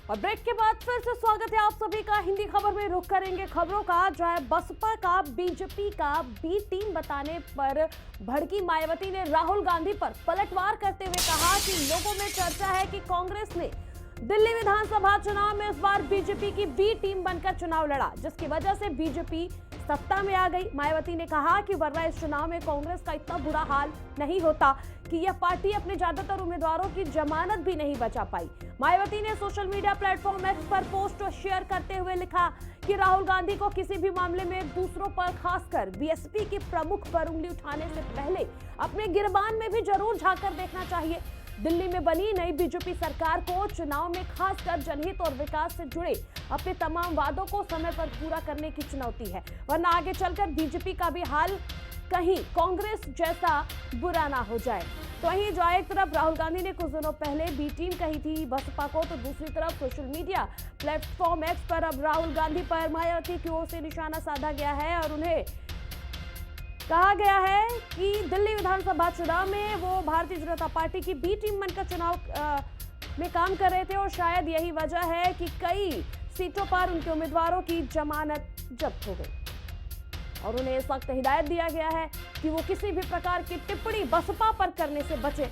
और ब्रेक के बाद फिर से स्वागत है आप सभी का। हिंदी खबर में रुख करेंगे खबरों का, जहां बसपा का बीजेपी का बी टीम बताने पर भड़की मायावती ने राहुल गांधी पर पलटवार करते हुए कहा कि लोगों में चर्चा है कि कांग्रेस ने दिल्ली विधानसभा चुनाव में इस बार बीजेपी की बी टीम बनकर चुनाव लड़ा, जिसकी वजह से बीजेपी सत्ता में आ गई। मायावती ने कहा कि वरना इस चुनाव में कांग्रेस का इतना बुरा हाल नहीं होता कि यह पार्टी अपने ज्यादातर उम्मीदवारों की जमानत भी नहीं बचा पाई। मायावती ने सोशल मीडिया प्लेटफॉर्म एक्स पर पोस्ट शेयर करते हुए लिखा कि राहुल गांधी को किसी भी मामले में दूसरों पर, खासकर बीएसपी के प्रमुख पर उंगली उठाने से पहले अपने गिरबान में भी जरूर झांककर देखना चाहिए। दिल्ली में बनी नई बीजेपी सरकार को चुनाव में खासकर जनहित और विकास से जुड़े अपने तमाम वादों को समय पर पूरा करने की चुनौती है, वरना आगे चलकर बीजेपी का भी हाल कहीं कांग्रेस जैसा बुरा ना हो जाए। तो वहीं जो एक तरफ राहुल गांधी ने कुछ दिनों पहले बी टीम कही थी बसपा को, तो दूसरी तरफ सोशल मीडिया प्लेटफॉर्म एक्स पर अब राहुल गांधी पर मायावती की ओर से निशाना साधा गया है और उन्हें कहा गया है कि दिल्ली विधानसभा चुनाव में वो भारतीय जनता पार्टी की बी टीम बनकर चुनाव में काम कर रहे थे और शायद यही वजह है कि कई सीटों पर उनके उम्मीदवारों की जमानत जब्त हो गई और उन्हें इस वक्त हिदायत दिया गया है कि वो किसी भी प्रकार की टिप्पणी बसपा पर करने से बचे।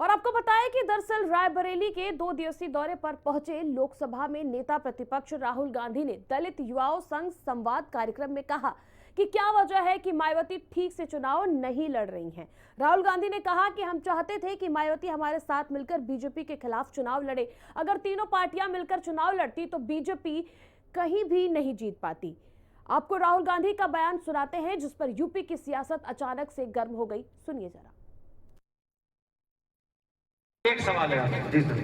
और आपको बताया कि दरअसल रायबरेली के 2 दिवसीय दौरे पर पहुंचे लोकसभा में नेता प्रतिपक्ष राहुल गांधी ने दलित युवाओं संग संवाद कार्यक्रम में कहा कि क्या वजह है कि मायावती ठीक से चुनाव नहीं लड़ रही हैं। राहुल गांधी ने कहा कि हम चाहते थे कि मायावती हमारे साथ मिलकर बीजेपी के खिलाफ चुनाव लड़े। अगर तीनों पार्टियां मिलकर चुनाव लड़ती तो बीजेपी कहीं भी नहीं जीत पाती। आपको राहुल गांधी का बयान सुनाते हैं जिस पर यूपी की सियासत अचानक से गर्म हो गई। सुनिए जरा। एक सवाल है जी सर,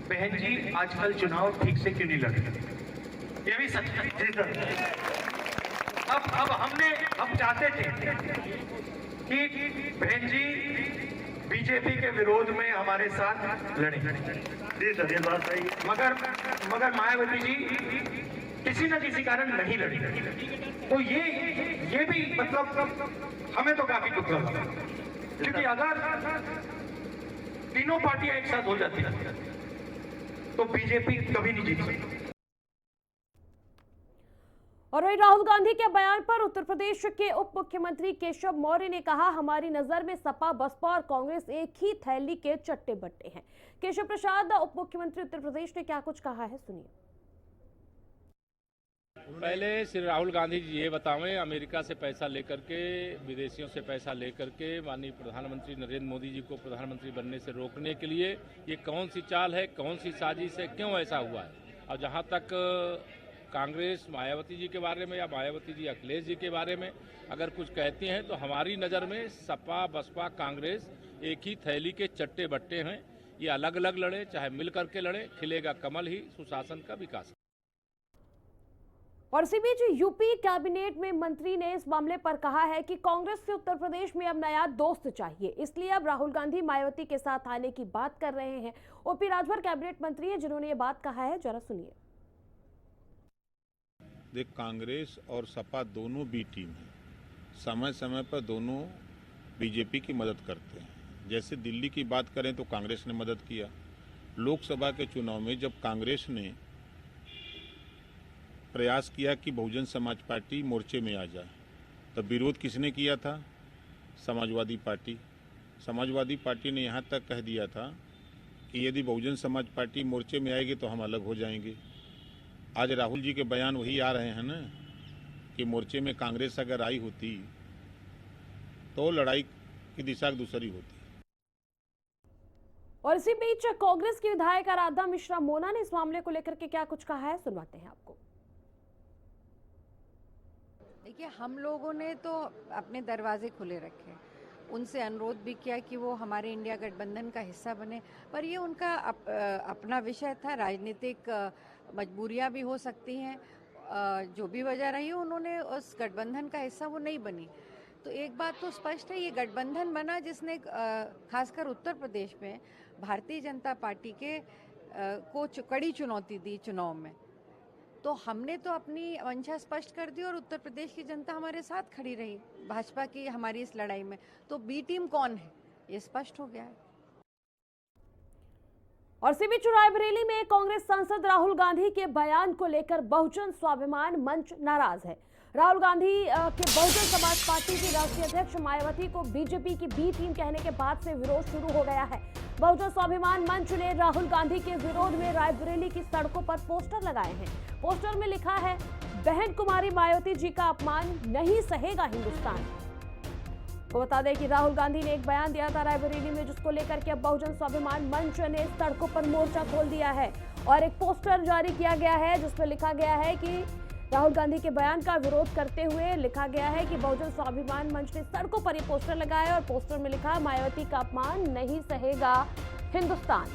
बहन जी आजकल चुनाव ठीक से क्यों नहीं लड़ रहे? ये भी सच है जी सर। अब हम चाहते थे कि बहन जी बीजेपी के विरोध में हमारे साथ लड़े जी सर, ये बात सही है। मगर मायावती जी किसी न किसी कारण नहीं लड़ी, तो ये भी मतलब हमें तो काफी दुख लगा, क्योंकि अगर तीनों पार्टियां एक साथ हो जाती तो बीजेपी कभी नहीं जीत सकती। और वही राहुल गांधी के बयान पर उत्तर प्रदेश के उप मुख्यमंत्री केशव मौर्य ने कहा, हमारी नजर में सपा, बसपा और कांग्रेस एक ही थैली के चट्टे बट्टे हैं। केशव प्रसाद उप मुख्यमंत्री उत्तर प्रदेश ने क्या कुछ कहा है, सुनिए। पहले श्री राहुल गांधी जी ये बतावें, अमेरिका से पैसा लेकर के, विदेशियों से पैसा लेकर के माननीय प्रधानमंत्री नरेंद्र मोदी जी को प्रधानमंत्री बनने से रोकने के लिए ये कौन सी चाल है, कौन सी साजिश है, क्यों ऐसा हुआ है। और जहां तक कांग्रेस मायावती जी के बारे में या मायावती जी अखिलेश जी के बारे में अगर कुछ कहती हैं तो हमारी नज़र में सपा, बसपा, कांग्रेस एक ही थैली के चट्टे बट्टे हैं। ये अलग अलग लड़े चाहे मिल करके लड़े, खिलेगा कमल ही सुशासन का विकास। और इसी बीच यूपी कैबिनेट में मंत्री ने इस मामले पर कहा है कि कांग्रेस से उत्तर प्रदेश में अब नया दोस्त चाहिए, इसलिए अब राहुल गांधी मायावती के साथ आने की बात कर रहे हैं। ओपी राजभर कैबिनेट मंत्री है जिन्होंने ये बात कहा है, जरा सुनिए। देख, कांग्रेस और सपा दोनों बी टीम है, समय समय पर दोनों बीजेपी की मदद करते हैं। जैसे दिल्ली की बात करें तो कांग्रेस ने मदद किया। लोकसभा के चुनाव में जब कांग्रेस ने प्रयास किया कि बहुजन समाज पार्टी मोर्चे में आ जाए, तब विरोध किसने किया था? समाजवादी पार्टी। समाजवादी पार्टी ने यहाँ तक कह दिया था कि यदि बहुजन समाज पार्टी मोर्चे में आएगी तो हम अलग हो जाएंगे। आज राहुल जी के बयान वही आ रहे हैं ना कि मोर्चे में कांग्रेस अगर आई होती तो लड़ाई की दिशा दूसरी होती। और इसी बीच कांग्रेस की विधायक आराधना मिश्रा मोना ने इस मामले को लेकर के क्या कुछ कहा है, सुनवाते हैं आपको। देखिए, हम लोगों ने तो अपने दरवाजे खुले रखे, उनसे अनुरोध भी किया कि वो हमारे इंडिया गठबंधन का हिस्सा बने, पर ये उनका अपना विषय था। राजनीतिक मजबूरियां भी हो सकती हैं, जो भी वजह रही उन्होंने उस गठबंधन का हिस्सा वो नहीं बनी। तो एक बात तो स्पष्ट है, ये गठबंधन बना जिसने खासकर उत्तर प्रदेश में भारतीय जनता पार्टी के को कड़ी चुनौती दी चुनाव में। तो हमने तो अपनी मंशा स्पष्ट कर दी और उत्तर प्रदेश की जनता हमारे साथ खड़ी रही भाजपा की हमारी इस लड़ाई में। तो बी टीम कौन है ये स्पष्ट हो गया है। और सीबी रायबरेली में कांग्रेस सांसद राहुल गांधी के बयान को लेकर बहुजन स्वाभिमान मंच नाराज है। राहुल गांधी के बहुजन समाज पार्टी की राष्ट्रीय अध्यक्ष मायावती को बीजेपी की बी टीम कहने के बाद से विरोध शुरू हो गया है। बहुजन स्वाभिमान मंच ने राहुल गांधी के विरोध में रायबरेली की सड़कों पर पोस्टर लगाए हैं। पोस्टर में लिखा है, बहन कुमारी मायावती जी का अपमान नहीं सहेगा हिंदुस्तान। को बता दें कि राहुल गांधी ने एक बयान दिया था रायबरेली में, जिसको लेकर के अब बहुजन स्वाभिमान मंच ने सड़कों पर मोर्चा खोल दिया है और एक पोस्टर जारी किया गया है जिसमें लिखा गया है कि राहुल गांधी के बयान का विरोध करते हुए लिखा गया है कि बहुजन स्वाभिमान मंच ने सड़कों पर ये पोस्टर लगाया और पोस्टर में लिखा, मायावती का अपमान नहीं सहेगा हिंदुस्तान।